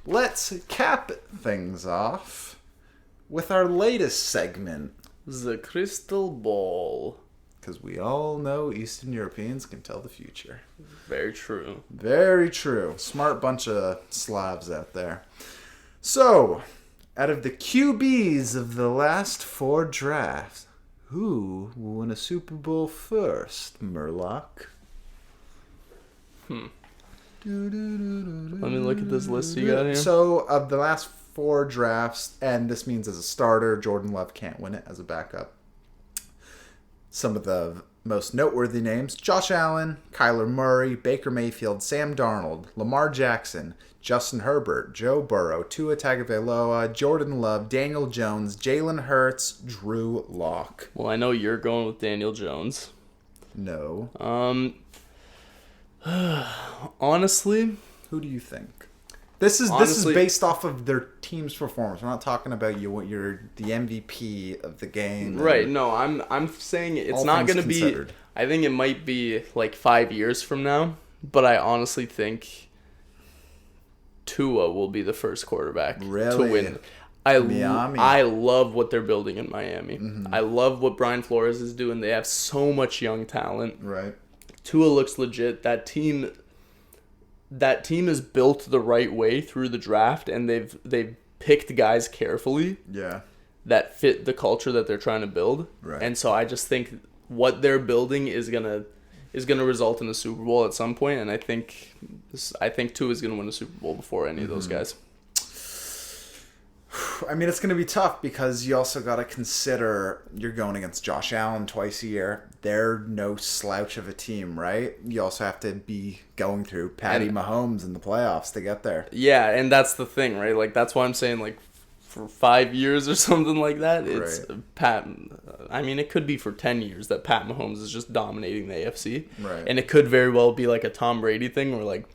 Let's cap things off with our latest segment. The Crystal Ball. Because we all know Eastern Europeans can tell the future. Very true. Very true. Smart bunch of Slavs out there. So, out of the QBs of the last 4 drafts, who will win a Super Bowl first, Murloc? Let me look at this list you got here. So, of the last 4 drafts, and this means as a starter, Jordan Love can't win it as a backup. Some of the most noteworthy names: Josh Allen, Kyler Murray, Baker Mayfield, Sam Darnold, Lamar Jackson, Justin Herbert, Joe Burrow, Tua Tagovailoa, Jordan Love, Daniel Jones, Jalen Hurts, Drew Lock. Well, I know you're going with Daniel Jones. No. Honestly, who do you think? This is based off of their team's performance. We're not talking about you're the MVP of the game. Right? No, I'm saying it's not going to be. I think it might be like 5 years from now, but I honestly think Tua will be the first quarterback to win. I love what they're building in Miami. Mm-hmm. I love what Brian Flores is doing. They have so much young talent. Right. Tua looks legit. That team is built the right way through the draft, and they've picked guys carefully. Yeah. That fit the culture that they're trying to build. Right. And so I just think what they're building is gonna result in a Super Bowl at some point, and I think Tua is gonna win a Super Bowl before any of those guys. I mean, it's going to be tough because you also got to consider you're going against Josh Allen twice a year. They're no slouch of a team, right? You also have to be going through Patty Mahomes in the playoffs to get there. Yeah, and that's the thing, right? Like, that's why I'm saying, like, for 5 years or something like that, it's right. I mean, it could be for 10 years that Pat Mahomes is just dominating the AFC. Right. And it could very well be like a Tom Brady thing where, like,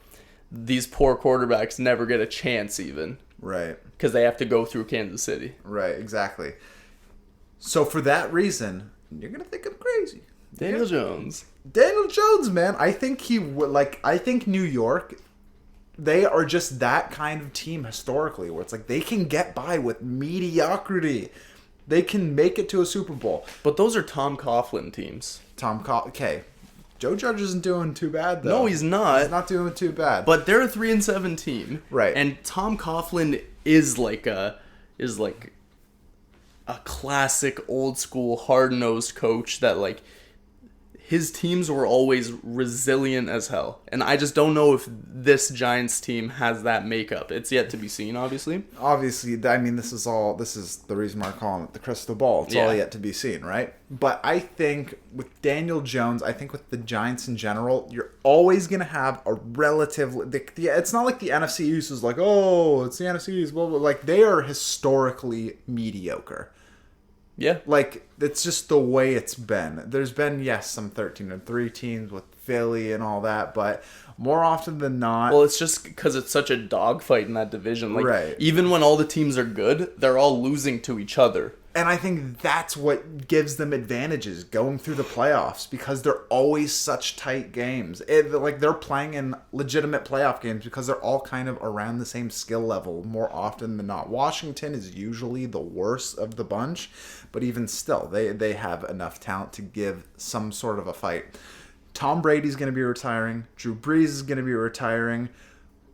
these poor quarterbacks never get a chance even. Right. Because they have to go through Kansas City. Right, exactly. So for that reason, you're going to think I'm crazy. Daniel Jones, man. I think I think New York, they are just that kind of team historically where it's like they can get by with mediocrity. They can make it to a Super Bowl. But those are Tom Coughlin teams. Okay. Joe Judge isn't doing too bad, though. No, he's not. He's not doing too bad. But they're a 3-7 team, right? And Tom Coughlin is like a classic, old school, hard nosed coach that like his teams were always resilient as hell. And I just don't know if this Giants team has that makeup. It's yet to be seen, obviously. Obviously, I mean, this is the reason why I'm calling it the crystal ball. It's all yet to be seen, right? But I think with Daniel Jones, I think with the Giants in general, you're always going to have a it's not like the NFC East is like, oh, it's the NFC East, blah, blah. Like, they are historically mediocre. Yeah. Like, it's just the way it's been. There's been, yes, some 13-3 teams with Philly and all that, but more often than not... Well, it's just because it's such a dogfight in that division. Like, right. Even when all the teams are good, they're all losing to each other. And I think that's what gives them advantages going through the playoffs because they're always such tight games. They're playing in legitimate playoff games because they're all kind of around the same skill level more often than not. Washington is usually the worst of the bunch, but even still, they have enough talent to give some sort of a fight. Tom Brady's going to be retiring. Drew Brees is going to be retiring.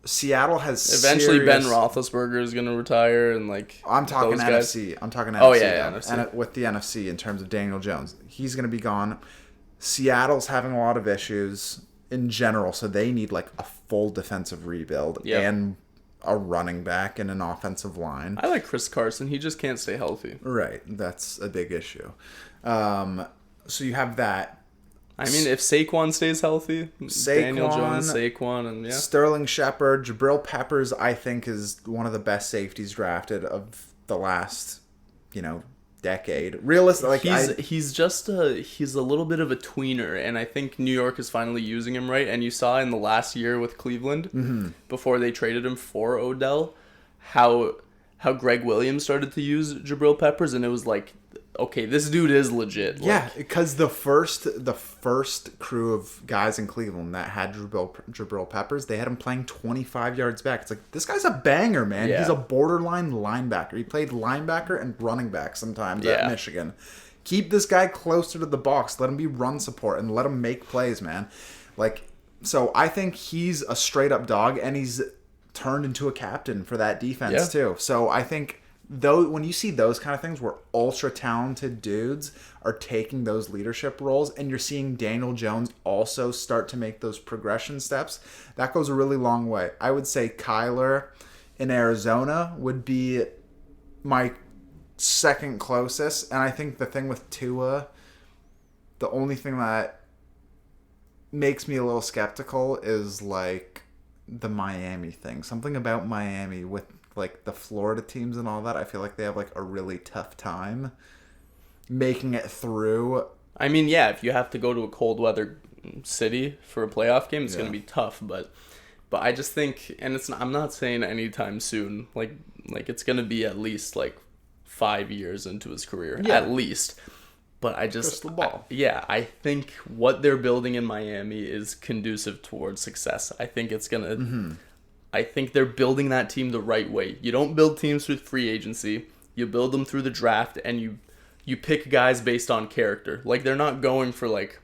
Seattle has eventually Ben Roethlisberger is going to retire, and like I'm talking NFC. I'm talking NFC. Oh yeah, NFC. And with the NFC in terms of Daniel Jones, he's going to be gone. Seattle's having a lot of issues in general, so they need like a full defensive rebuild and a running back and an offensive line. I like Chris Carson. He just can't stay healthy. Right, that's a big issue. So you have that. I mean, if Saquon stays healthy, Daniel Jones, Saquon, and Sterling Shepard, Jabril Peppers, I think is one of the best safeties drafted of the last, decade. Realistically, he's a little bit of a tweener, and I think New York is finally using him right. And you saw in the last year with Cleveland, before they traded him for Odell, how Greg Williams started to use Jabril Peppers, and it was like okay, this dude is legit. Yeah, because the first crew of guys in Cleveland that had Jabril Peppers, they had him playing 25 yards back. It's like, this guy's a banger, man. Yeah. He's a borderline linebacker. He played linebacker and running back sometimes at Michigan. Keep this guy closer to the box. Let him be run support and let him make plays, man. Like, so I think he's a straight up dog, and he's turned into a captain for that defense too. So I think when you see those kind of things where ultra talented dudes are taking those leadership roles, and you're seeing Daniel Jones also start to make those progression steps, that goes a really long way. I would say Kyler in Arizona would be my second closest, and I think the thing with Tua, the only thing that makes me a little skeptical is like the Miami thing. Something about Miami with like the Florida teams and all that, I feel like they have like a really tough time making it through. I mean, yeah, if you have to go to a cold weather city for a playoff game, it's going to be tough, but I just think, and I'm not saying anytime soon, like it's going to be at least like 5 years into his career, at least. But I just, the ball. I think what they're building in Miami is conducive towards success. I think it's going to, I think they're building that team the right way. You don't build teams with free agency. You build them through the draft, and you pick guys based on character. Like, they're not going for like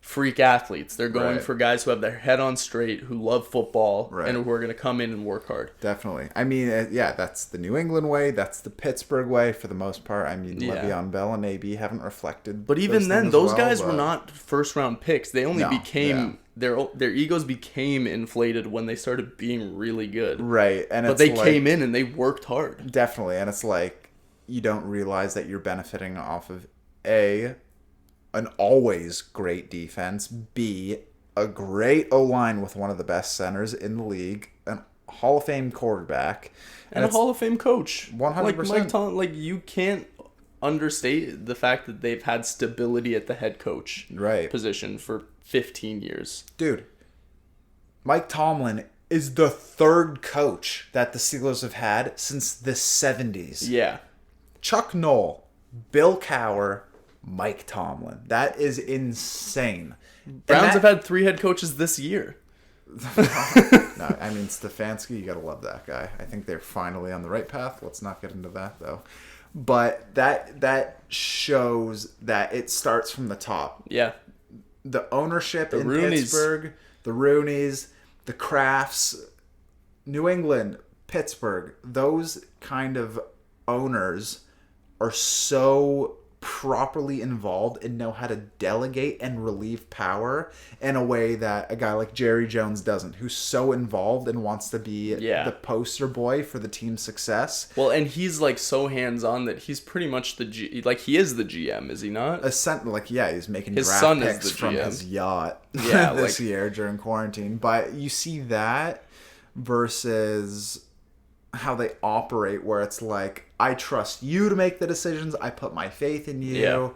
freak athletes. They're going for guys who have their head on straight, who love football, and who are going to come in and work hard. Definitely. I mean, that's the New England way. That's the Pittsburgh way for the most part. I mean, Le'Veon Bell and AB haven't reflected. But even then, those guys were not first-round picks. They only became... Their egos became inflated when they started being really good. Right. But they came in and they worked hard. Definitely. And it's like, you don't realize that you're benefiting off of an always great defense, B, a great O-line with one of the best centers in the league, an Hall of Fame quarterback, and a Hall of Fame coach. 100%. Like Mike Tomlin, like, you can't understate the fact that they've had stability at the head coach position for 15 years. Dude, Mike Tomlin is the third coach that the Steelers have had since the 70s. Yeah. Chuck Noll, Bill Cowher, Mike Tomlin. That is insane. Browns have had 3 head coaches this year. No, I mean, Stefanski, you gotta love that guy. I think they're finally on the right path. Let's not get into that, though. But that shows that it starts from the top. Yeah. The ownership in Rooneys. Pittsburgh, the Rooneys, the Krafts, New England, Pittsburgh, those kind of owners are so properly involved and know how to delegate and relieve power in a way that a guy like Jerry Jones doesn't, who's so involved and wants to be the poster boy for the team's success. Well, and he's like so hands-on that he's pretty much he is the GM, is he not? He's making his draft son picks is the from GM. his yacht this year during quarantine. But you see that versus how they operate, where it's like, I trust you to make the decisions. I put my faith in you. Yeah.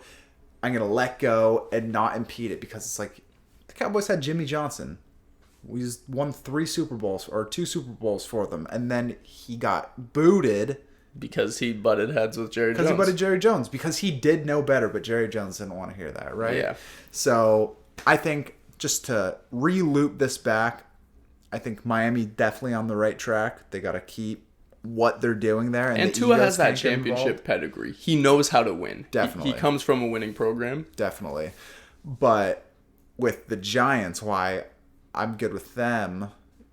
I'm going to let go and not impede it, because it's like the Cowboys had Jimmy Johnson. We won 2 Super Bowls for them. And then he got booted. Because he butted heads with Jerry Jones. Because he butted Jerry Jones. Because he did know better, but Jerry Jones didn't want to hear that, right? Yeah. So I think, just to re-loop this back, I think Miami definitely on the right track. They got to keep what they're doing there. And Tua has that championship pedigree. He knows how to win. Definitely. He comes from a winning program. Definitely. But with the Giants, why I'm good with them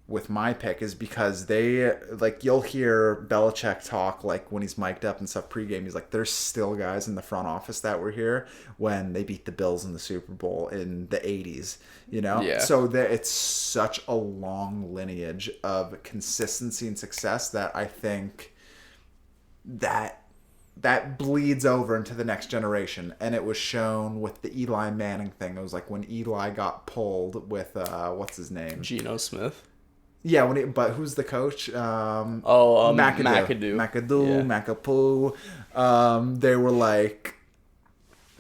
with my pick is because they, like, you'll hear Belichick talk, like, when he's mic'd up and stuff pregame, he's like, there's still guys in the front office that were here when they beat the Bills in the Super Bowl in the 80s, you know? Yeah. So it's such a long lineage of consistency and success that I think that bleeds over into the next generation. And it was shown with the Eli Manning thing. It was like when Eli got pulled with, what's his name? Geno Smith. Yeah, but who's the coach? McAdoo.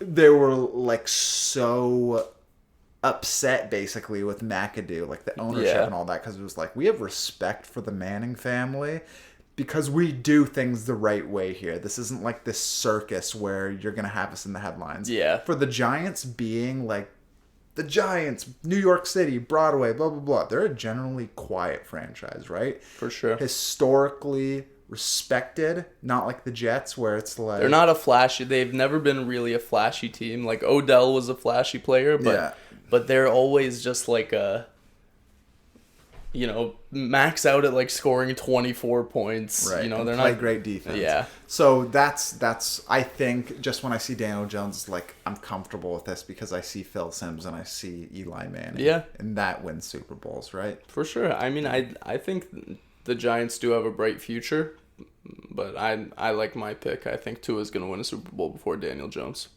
They were like so upset basically with McAdoo, like the ownership and all that, because it was like, we have respect for the Manning family, because we do things the right way here. This isn't like this circus where you're going to have us in the headlines. Yeah. For the Giants being like the Giants, New York City, Broadway, blah, blah, blah. They're a generally quiet franchise, right? For sure. Historically respected, not like the Jets where it's like... They're not a flashy... They've never been really a flashy team. Like, Odell was a flashy player, but they're always just like a... You know, max out at like scoring 24 points. Right. You know, and they're play not great defense. Yeah. So that's I think just when I see Daniel Jones, like I'm comfortable with this because I see Phil Simms and I see Eli Manning. Yeah. And that wins Super Bowls, right? For sure. I mean, I think the Giants do have a bright future, but I like my pick. I think Tua's going to win a Super Bowl before Daniel Jones.